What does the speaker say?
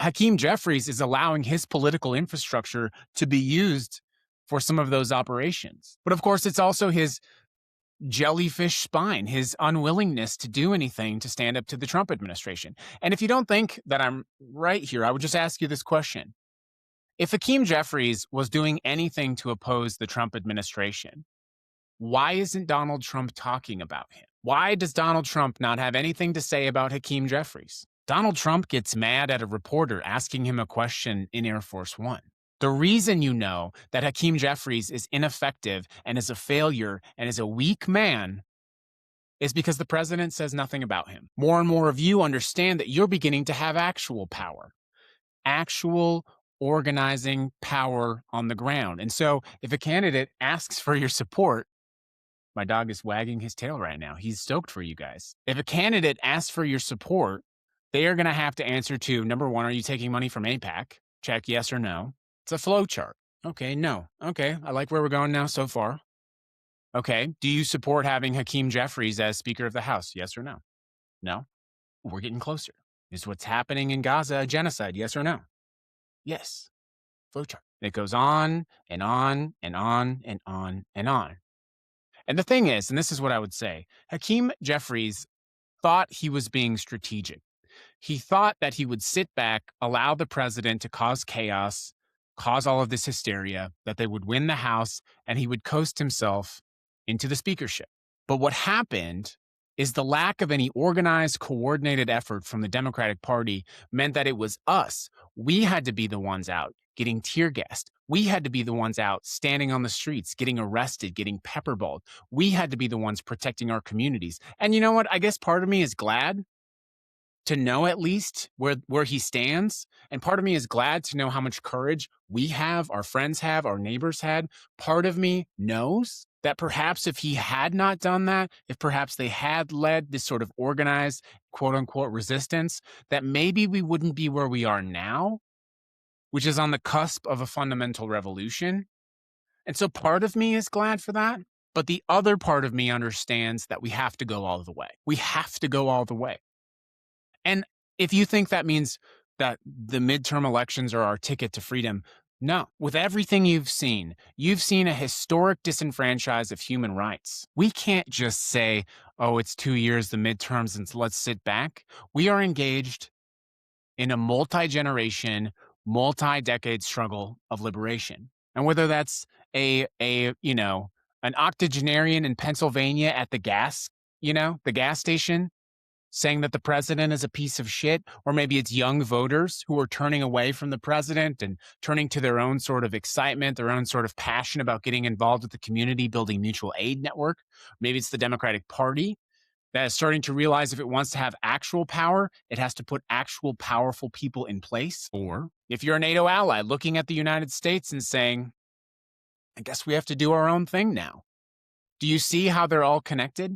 Hakeem Jeffries is allowing his political infrastructure to be used for some of those operations. But of course, it's also his jellyfish spine, his unwillingness to do anything to stand up to the Trump administration. And if you don't think that I'm right here, I would just ask you this question. If Hakeem Jeffries was doing anything to oppose the Trump administration, why isn't Donald Trump talking about him? Why does Donald Trump not have anything to say about Hakeem Jeffries? Donald Trump gets mad at a reporter asking him a question in Air Force One. The reason you know that Hakeem Jeffries is ineffective and is a failure and is a weak man is because the president says nothing about him. More and more of you understand that you're beginning to have actual power, actual organizing power on the ground. And so if a candidate asks for your support, my dog is wagging his tail right now. He's stoked for you guys. If a candidate asks for your support, they are going to have to answer to, number one, are you taking money from AIPAC? Check yes or no. It's a flow chart. Okay, no. Okay, I like where we're going now so far. Okay, do you support having Hakeem Jeffries as Speaker of the House? Yes or no? No? We're getting closer. Is what's happening in Gaza a genocide? Yes or no? Yes. Flow chart. It goes on and on and on and on and on. And the thing is, and this is what I would say, Hakeem Jeffries thought he was being strategic. He thought that he would sit back, allow the president to cause chaos, cause all of this hysteria, that they would win the House, and he would coast himself into the speakership. But what happened is the lack of any organized, coordinated effort from the Democratic Party meant that it was us. We had to be the ones out getting tear gassed. We had to be the ones out standing on the streets, getting arrested, getting pepperballed. We had to be the ones protecting our communities. And you know what? I guess part of me is glad to know at least where he stands. And part of me is glad to know how much courage we have, our friends have, our neighbors had. Part of me knows that perhaps if he had not done that, if perhaps they had led this sort of organized, quote unquote, resistance, that maybe we wouldn't be where we are now, which is on the cusp of a fundamental revolution. And so part of me is glad for that. But the other part of me understands that we have to go all the way. We have to go all the way. And if you think that means that the midterm elections are our ticket to freedom, no. With everything you've seen a historic disenfranchise of human rights. We can't just say, oh, it's 2 years, the midterms, and let's sit back. We are engaged in a multi-generation, multi-decade struggle of liberation. And whether that's an octogenarian in Pennsylvania at the gas station, saying that the president is a piece of shit, or maybe it's young voters who are turning away from the president and turning to their own sort of excitement, their own sort of passion about getting involved with the community, building mutual aid network. Maybe it's the Democratic Party that is starting to realize if it wants to have actual power, it has to put actual powerful people in place. Or if you're a NATO ally looking at the United States and saying, I guess we have to do our own thing now. Do you see how they're all connected?